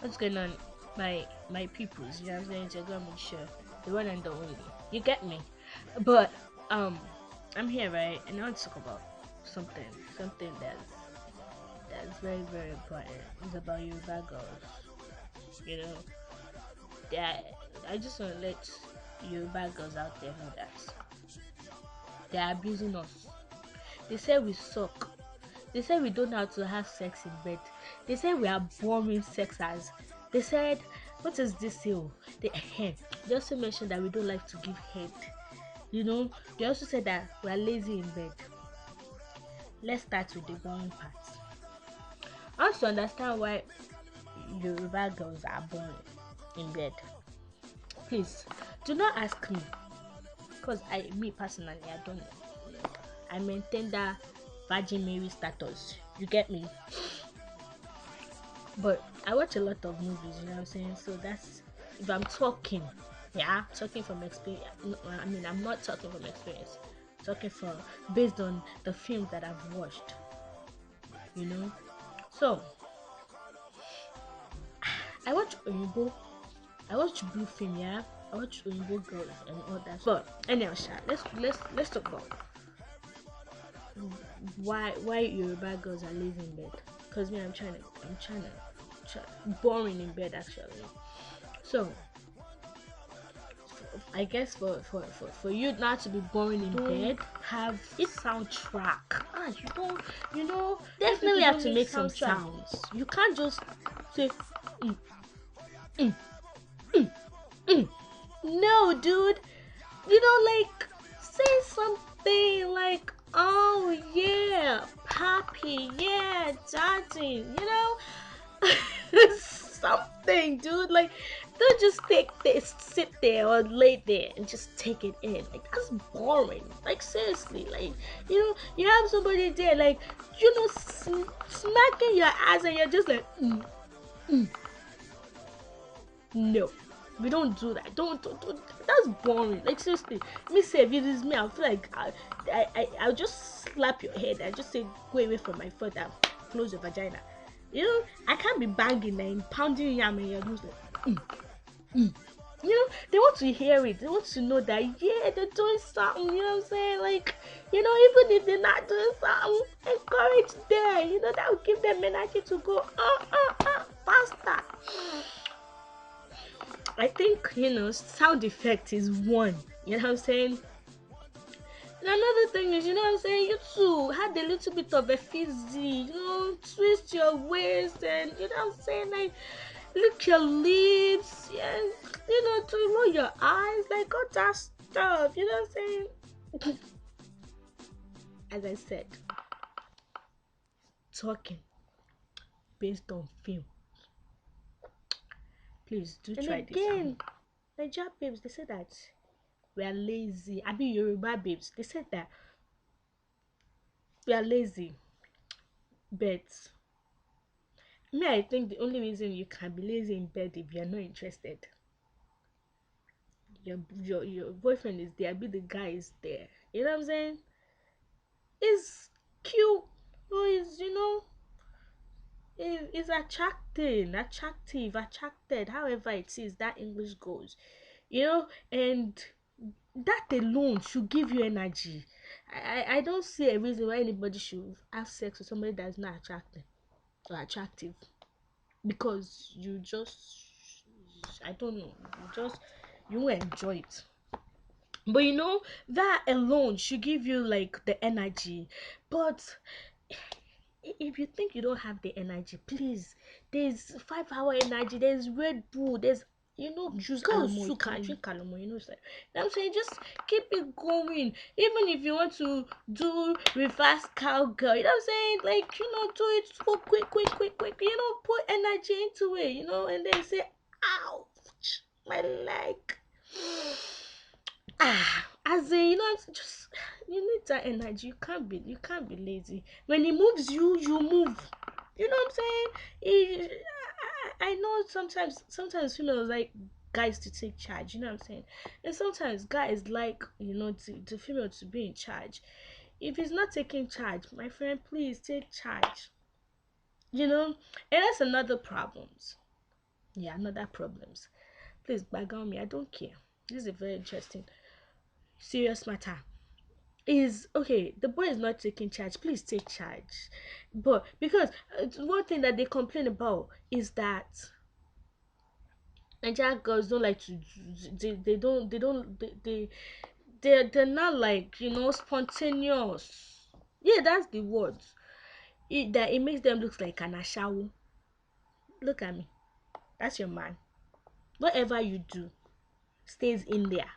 What's going on, my peoples? You know what I'm saying? It's sure the one and the only. You get me? But um, I'm here, right? And I want to talk about something that's very important. It's about Yoruba girls. You know, that I just want to let Yoruba girls out there know that they're abusing us. They say we suck. They said we don't know how to have sex in bed. They said we are boring sexers. They said, what is this here? They also mentioned that we don't like to give head. You know, they also said that we are lazy in bed. Let's start with the boring part. I want to understand why Yoruba girls are boring in bed. Please, do not ask me. Because me personally, I don't know. I maintain that Virgin Mary status. You get me? But I watch a lot of movies, you know what I'm saying? So that's if I'm talking, yeah, talking from experience. I mean, I'm not talking from experience, talking from based on the films that I've watched, you know. So I watch Oyinbo, I watch blue film, yeah. I watch Oyinbo girls and all that. But anyhow, let's talk about why Yoruba girls are lazy in bed. Cause me, boring in bed actually. So I guess for you not to be boring in bed, have a soundtrack. Definitely have to make some sounds. You can't just say, mm, mm, mm. No, dude. Like say something like, oh yeah, papi, yeah, daddy. Something, dude. Like, don't just take this, sit there or lay there and just take it in. Like, that's boring. Like, seriously. Like, you have somebody there, like, smacking your ass, and you're just like, mm. No, we don't do that. Don't. That's boring. Like, seriously. Me say, if it is me, I feel like I'll just slap your head and just say, go away from my foot and close your vagina. I can't be banging and pounding yam and you're just like, mm. They want to hear it. They want to know that, yeah, they're doing something, you know what I'm saying? Like, even if they're not doing something, encourage them. That will give them energy to go, faster. I think, sound effect is one, you know what I'm saying? And another thing is, you know what I'm saying, you too had a little bit of a fizzy, twist your waist and, you know what I'm saying, like, lick your lips, and, to roll your eyes, like, all that stuff, you know what I'm saying? As I said, talking based on film. Please do try this. And again, Nigeria babes, they say that we are lazy. I mean, Yoruba babes, they said that we are lazy. But me, I think the only reason you can be lazy in bed if you're not interested. Your boyfriend is there, be the guy is there. You know what I'm saying? Is cute or is attracted, however it is that English goes. And that alone should give you energy. I don't see a reason why anybody should have sex with somebody that's not attractive or attractive, because you just, I don't know, you won't enjoy it. But that alone should give you like the energy. But if you think you don't have the energy, please, there's 5 hour energy, there's Red Bull, there's choose Alomo, you can drink Alomo, I'm saying, just keep it going. Even if you want to do reverse cowgirl, I'm saying, like, do it so quick, put energy into it, and then say, ouch, my leg. As in, just, you need that energy. You can't be lazy. When it moves you, you move. You know what I'm saying? I know sometimes females like guys to take charge, you know what I'm saying? And sometimes guys like, the female to be in charge. If he's not taking charge, my friend, please take charge. And that's another problems. Yeah, another problems. Please background me. I don't care. This is a very interesting, serious matter. Is okay. The boy is not taking charge. Please take charge. But because one thing that they complain about is that Nigerian girls don't like to. They're not like spontaneous. Yeah, that's the word. It makes them look like an ashawo. Look at me. That's your man. Whatever you do stays in there.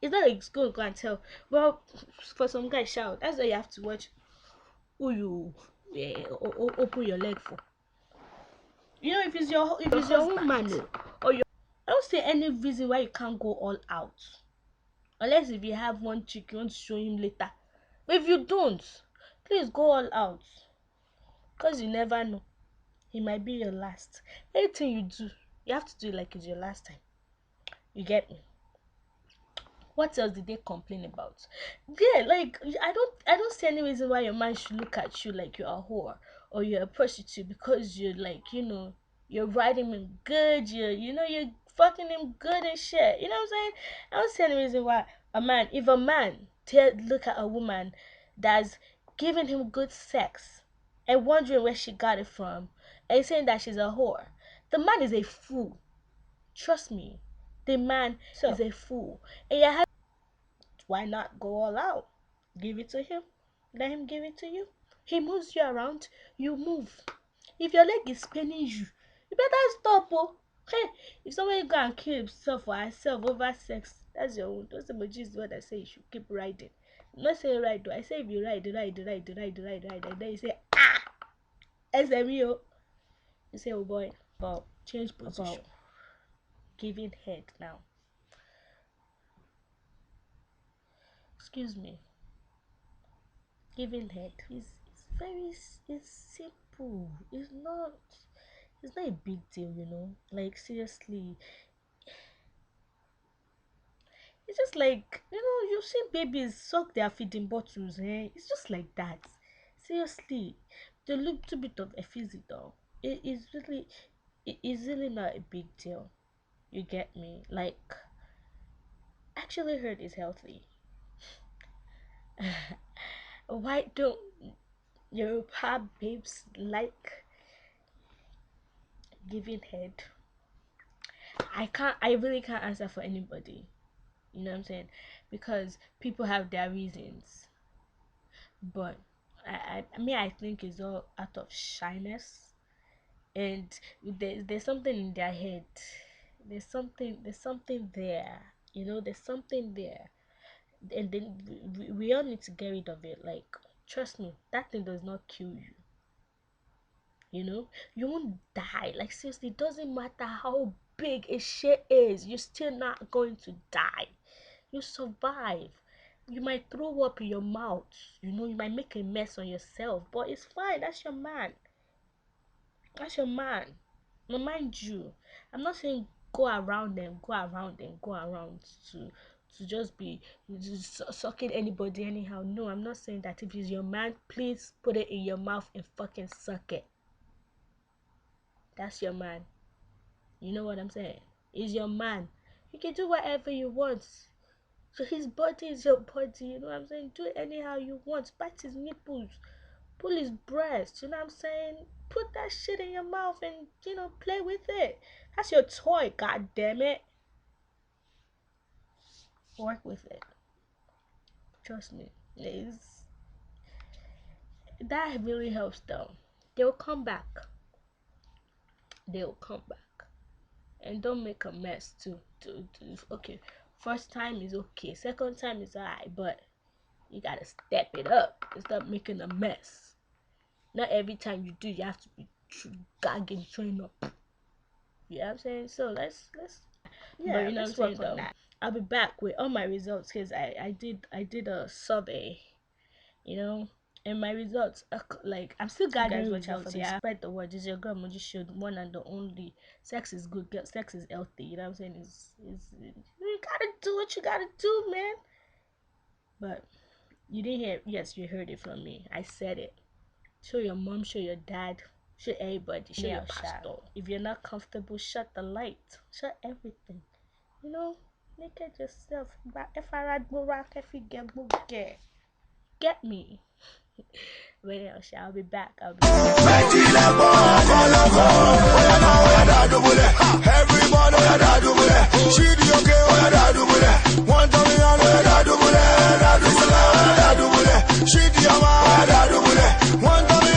It's not like it's going to go and tell. Well, for some guys, shout. That's why you have to watch who you open your leg for. If it's your own man, or your, I don't see any reason why you can't go all out. Unless if you have one chick you want to show him later. But if you don't, please go all out. Because you never know. It might be your last. Anything you do, you have to do it like it's your last time. You get me? What else did they complain about? Yeah, like I don't see any reason why your man should look at you like you're a whore or you're a prostitute because you're like, you're riding him good, you're fucking him good and shit. You know what I'm saying? I don't see any reason why if a man look at a woman that's giving him good sex and wondering where she got it from and saying that she's a whore, the man is a fool. Trust me. The man is a fool. And you why not go all out? Give it to him. Let him give it to you. He moves you around, you move. If your leg is paining you, you better stop. Oh. Hey, if somebody go and kill himself or herself over sex, that's your own. Those emojis is what I say you should keep riding. I'm not saying ride though. I say if you ride, and then you say, SMU. You say, oh boy, about change position. About giving head now. Excuse me. Giving head is very it's simple. It's not a big deal. Like seriously, it's just like you've seen babies suck their feeding bottles, eh? It's just like that. Seriously, the little bit of a physical, it is really not a big deal. You get me? Like, actually, heard is healthy. Why don't Yoruba babes like giving head? I really can't answer for anybody. You know what I'm saying? Because people have their reasons. But I think it's all out of shyness, and there's something in their head. There's something there. There's something there. And then we all need to get rid of it. Like, trust me, that thing does not kill you. You won't die. Like, seriously, it doesn't matter how big a shit is, you're still not going to die. You survive. You might throw up in your mouth, you might make a mess on yourself, but it's fine. That's your man. That's your man. Now, mind you, I'm not saying go around to just be sucking anybody anyhow. No, I'm not saying that. If it's your man, please put it in your mouth and fucking suck it. That's your man. You know what I'm saying? He's your man. You can do whatever you want. So his body is your body. You know what I'm saying? Do it anyhow you want. Bite his nipples. Pull his breast. You know what I'm saying? Put that shit in your mouth and play with it. That's your toy. God damn it. Work with it. Trust me. That really helps them. They'll come back. They'll come back. And don't make a mess too. Okay, first time is okay, second time is alright, but you gotta step it up and stop making a mess. Not every time you do, you have to be gagging, showing up. You know what I'm saying? So let's yeah, but you know what I'm saying though. That. I'll be back with all my results because I did a survey, you know, and my results are like I'm still gathering results. Yeah, spread the word. This is your girl Moji showed one and the only. Sex is good. Sex is healthy. You know what I'm saying? Is you gotta do what you gotta do, man. But you didn't hear. Yes, you heard it from me. I said it. Show your mom. Show your dad. Show everybody. Show Me your or pastor. Shaq. If you're not comfortable, shut the light. Shut everything. You know, naked yourself. But if I had more rock, if you get me. But yeah, I'll be back. I'll be back. Everybody,